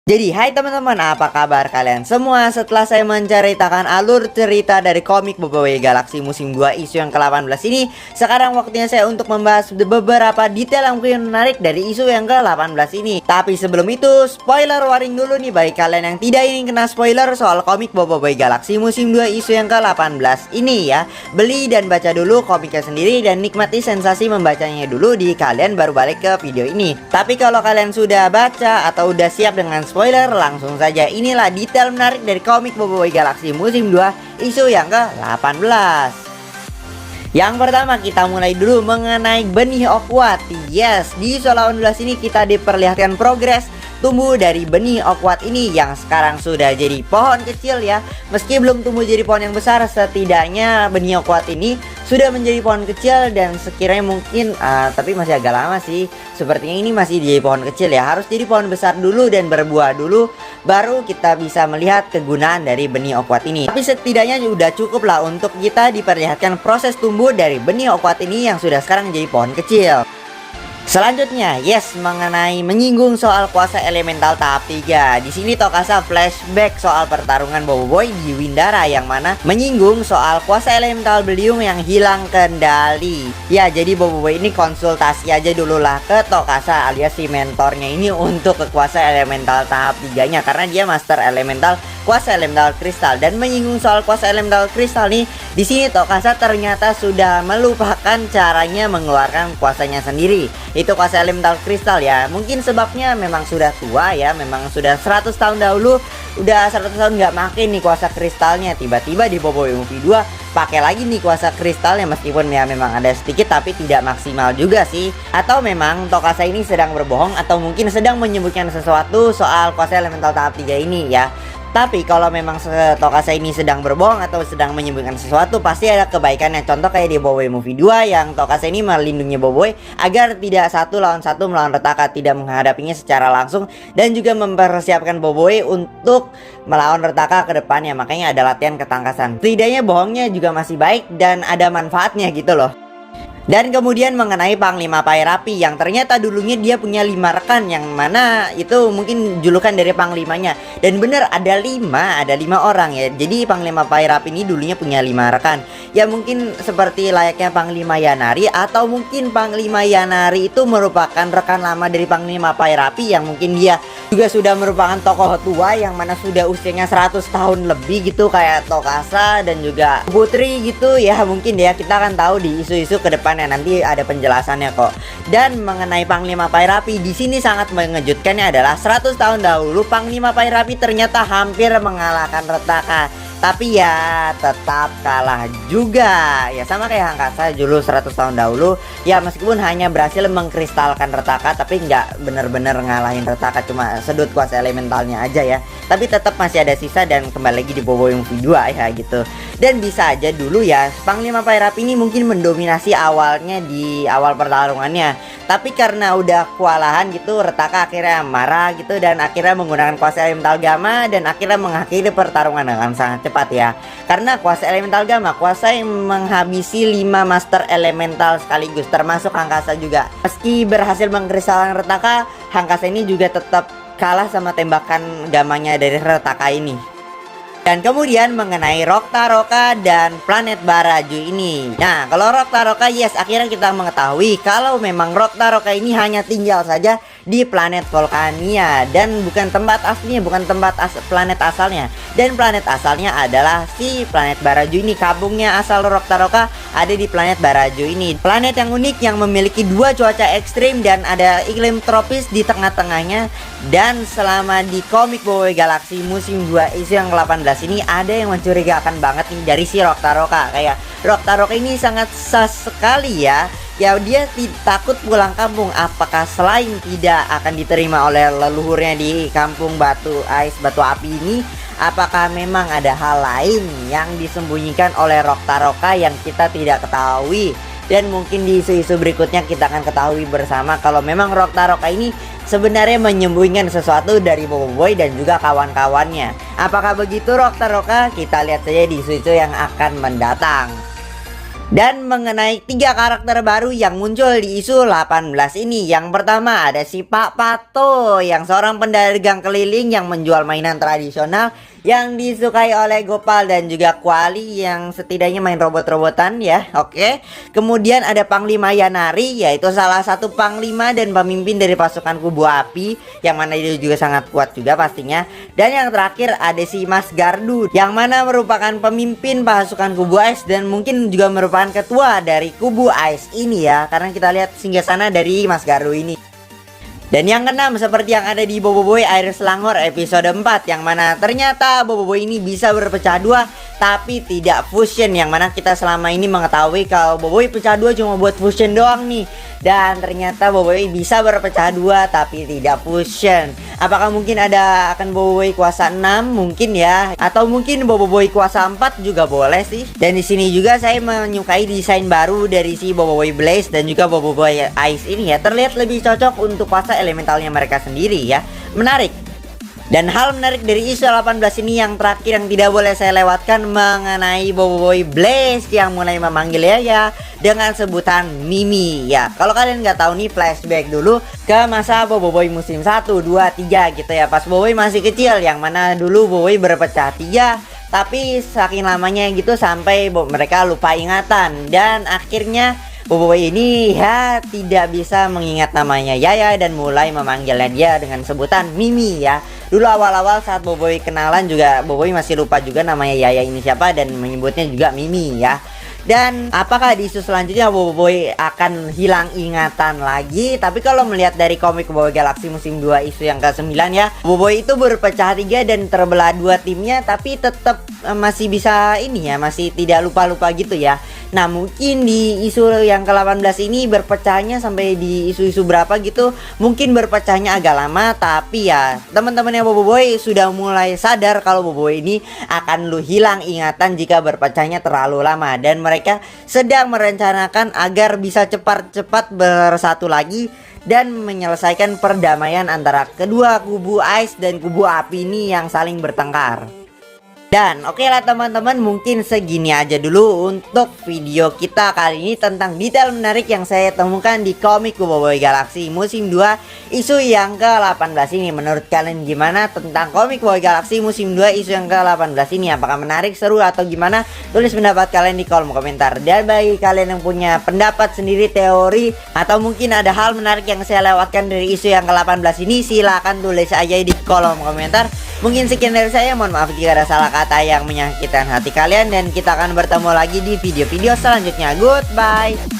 Jadi hai teman-teman, apa kabar kalian semua? Setelah saya menceritakan alur cerita dari komik Boboiboy Galaxy musim 2 isu yang ke-18 ini, sekarang waktunya saya untuk membahas beberapa detail yang mungkin menarik dari isu yang ke-18 ini. Tapi sebelum itu, spoiler warning dulu nih bagi kalian yang tidak ingin kena spoiler soal komik Boboiboy Galaxy musim 2 isu yang ke-18 ini ya. Beli dan baca dulu komiknya sendiri dan nikmati sensasi membacanya dulu di kalian baru balik ke video ini. Tapi kalau kalian sudah baca atau udah siap dengan spoiler, langsung saja inilah detail menarik dari komik Boboiboy Galaxy musim 2 isu yang ke-18. Yang pertama kita mulai dulu mengenai benih Oakwat. Yes, di isu 18 ini kita diperlihatkan progres tumbuh dari benih Oakwat ini yang sekarang sudah jadi pohon kecil ya. Meski belum tumbuh jadi pohon yang besar, setidaknya benih Oakwat ini sudah menjadi pohon kecil dan sekiranya mungkin tapi masih agak lama sih. Sepertinya ini masih jadi pohon kecil ya. Harus jadi pohon besar dulu dan berbuah dulu, baru kita bisa melihat kegunaan dari benih Oakwat ini. Tapi setidaknya sudah cukup lah untuk kita diperlihatkan proses tumbuh dari benih Oakwat ini yang sudah sekarang jadi pohon kecil. Selanjutnya, yes, mengenai menyinggung soal kuasa elemental tahap 3. Di sini Tokasa flashback soal pertarungan Boboiboy di Windara yang mana menyinggung soal kuasa elemental beliung yang hilang kendali. Ya, jadi Boboiboy ini konsultasi aja dulu lah ke Tokasa alias si mentornya ini untuk ke kuasa elemental tahap 3-nya karena dia master elemental kuasa elemental kristal. Dan menyinggung soal kuasa elemental kristal nih, di sini Tokasa ternyata sudah melupakan caranya mengeluarkan kuasanya sendiri. Itu kuasa elemental kristal ya. Mungkin sebabnya memang sudah tua ya, memang sudah 100 tahun dahulu udah 100 tahun nggak makin nih kuasa kristalnya. Tiba-tiba di Boboiboy Movie 2 pakai lagi nih kuasa kristalnya, meskipun ya memang ada sedikit tapi tidak maksimal juga sih. Atau memang Tokasa ini sedang berbohong atau mungkin sedang menyebutkan sesuatu soal kuasa elemental tahap 3 ini ya. Tapi kalau memang Tokasa ini sedang berbohong atau sedang menyembunyikan sesuatu, pasti ada kebaikannya. Contoh kayak di Boboiboy Movie 2 yang Tokasa ini melindungi Boboiboy agar tidak satu lawan Retaka, tidak menghadapinya secara langsung, dan juga mempersiapkan Boboiboy untuk melawan Retaka ke depannya. Makanya ada latihan ketangkasan. Setidaknya bohongnya juga masih baik dan ada manfaatnya gitu loh. Dan kemudian mengenai Panglima Pairapi yang ternyata dulunya dia punya 5 rekan, yang mana itu mungkin julukan dari panglimanya. Dan bener ada 5 orang ya. Jadi Panglima Pairapi ini dulunya punya 5 rekan. Ya mungkin seperti layaknya Panglima Yanari, atau mungkin Panglima Yanari itu merupakan rekan lama dari Panglima Pairapi yang mungkin dia juga sudah merupakan tokoh tua yang mana sudah usianya 100 tahun lebih gitu, kayak Tokasa dan juga Putri gitu ya. Mungkin ya kita akan tahu di isu-isu ke depan nanti ada penjelasannya kok. Dan mengenai Panglima Pairapi di sini sangat mengejutkannya adalah 100 tahun dahulu Panglima Pairapi ternyata hampir mengalahkan Retaka. Tapi ya tetap kalah juga. Ya sama kayak Hankasa dulu 100 tahun dahulu. Ya meskipun hanya berhasil mengkristalkan Retaka, tapi nggak bener-bener ngalahin Retaka, cuma sedut kuasa elementalnya aja ya. Tapi tetap masih ada sisa dan kembali lagi di Boboiboy Movie 2 ya gitu. Dan bisa aja dulu ya Panglima Pairapi ini mungkin mendominasi awalnya di awal pertarungannya. Tapi karena udah kewalahan gitu, Retaka akhirnya marah gitu dan akhirnya menggunakan kuasa elemental gamma dan akhirnya mengakhiri pertarungan dengan sangat cepat ya. Karena kuasa elemental gamma, kuasa yang menghabisi 5 master elemental sekaligus, termasuk Hankasa juga. Meski berhasil mengkristalkan Retaka, Hankasa ini juga tetap kalah sama tembakan gamanya dari Retaka ini. Dan kemudian mengenai Roktaroka dan planet Baraju ini. Nah, kalau Roktaroka, yes, akhirnya kita mengetahui kalau memang Roktaroka ini hanya tinggal saja di planet Volcania dan bukan tempat aslinya, bukan tempat planet asalnya. Dan planet asalnya adalah si planet Baraju ini. Kampungnya asal Roktaroka ada di planet Baraju ini. Planet yang unik yang memiliki 2 cuaca ekstrim dan ada iklim tropis di tengah-tengahnya. Dan selama di komik Boboiboy Galaxy musim 2 isu yang ke-18 ini ada yang mencurigakan banget nih dari si Roktaroka. Kayak Roktaroka ini sangat sus sekali ya. Ya dia takut pulang kampung. Apakah selain tidak akan diterima oleh leluhurnya di kampung batu api ini, apakah memang ada hal lain yang disembunyikan oleh Roktaroka yang kita tidak ketahui? Dan mungkin di isu-isu berikutnya kita akan ketahui bersama kalau memang Roktaroka ini sebenarnya menyembunyikan sesuatu dari Boboiboy dan juga kawan-kawannya. Apakah begitu Roktaroka? Kita lihat saja di isu-isu yang akan mendatang. Dan mengenai 3 karakter baru yang muncul di isu 18 ini. Yang pertama ada si Pak Pato, yang seorang pedagang keliling yang menjual mainan tradisional yang disukai oleh Gopal dan juga Kuali, yang setidaknya main robot-robotan ya. Oke. Kemudian ada Panglima Yanari, yaitu salah satu panglima dan pemimpin dari pasukan kubu api, yang mana itu juga sangat kuat juga pastinya. Dan yang terakhir ada si Mas Gardu, yang mana merupakan pemimpin pasukan kubu Ice dan mungkin juga merupakan ketua dari kubu Ice ini ya, karena kita lihat singgasana dari Mas Gardu ini. Dan yang keenam, seperti yang ada di Boboiboy Air Selangor episode 4, yang mana ternyata Boboiboy ini bisa berpecah dua tapi tidak fusion, yang mana kita selama ini mengetahui kalau Boboiboy pecah dua cuma buat fusion doang nih. Dan ternyata Boboiboy bisa berpecah dua tapi tidak fusion. Apakah mungkin akan Boboiboy kuasa 6 mungkin ya, atau mungkin Boboiboy kuasa 4 juga boleh sih. Dan di sini juga saya menyukai desain baru dari si Boboiboy Blaze dan juga Boboiboy Ice ini ya, terlihat lebih cocok untuk kuasa elementalnya mereka sendiri ya. Menarik. Dan hal menarik dari isu 18 ini yang terakhir yang tidak boleh saya lewatkan mengenai Boboiboy Blaze yang mulai memanggil Yaya dengan sebutan Mimi ya. Kalau kalian nggak tahu nih, flashback dulu ke masa Boboiboy musim 1, 2, 3 gitu ya. Pas Boboiboy masih kecil, yang mana dulu Boboiboy berpecah 3, tapi saking lamanya gitu sampai mereka lupa ingatan. Dan akhirnya Boboiboy ini ya tidak bisa mengingat namanya Yaya dan mulai memanggilnya dia dengan sebutan Mimi ya. Dulu awal-awal saat Boboiboy kenalan juga Boboiboy masih lupa juga namanya Yaya ini siapa dan menyebutnya juga Mimi ya. Dan apakah di isu selanjutnya Boboiboy akan hilang ingatan lagi? Tapi kalau melihat dari komik Boboiboy Galaxy musim 2 isu yang ke-9 ya, Boboiboy itu berpecah 3 dan terbelah 2 timnya, tapi tetap masih bisa ini ya, masih tidak lupa-lupa gitu ya. Nah mungkin di isu yang ke-18 ini berpecahnya sampai di isu-isu berapa gitu, mungkin berpecahnya agak lama. Tapi ya teman-temannya Boboiboy sudah mulai sadar kalau Boboiboy ini akan hilang ingatan jika berpecahnya terlalu lama. Dan mereka sedang merencanakan agar bisa cepat-cepat bersatu lagi dan menyelesaikan perdamaian antara kedua kubu Ice dan kubu api ini yang saling bertengkar. Dan oke lah teman-teman, mungkin segini aja dulu untuk video kita kali ini tentang detail menarik yang saya temukan di komik Boboiboy Galaxy musim 2 isu yang ke-18 ini. Menurut kalian gimana tentang komik Boboiboy Galaxy musim 2 isu yang ke-18 ini? Apakah menarik, seru, atau gimana? Tulis pendapat kalian di kolom komentar. Dan bagi kalian yang punya pendapat sendiri, teori, atau mungkin ada hal menarik yang saya lewatkan dari isu yang ke-18 ini, silahkan tulis aja di kolom komentar. Mungkin sekian dari saya, mohon maaf jika ada salah kata yang menyakitkan hati kalian, dan kita akan bertemu lagi di video-video selanjutnya. Goodbye.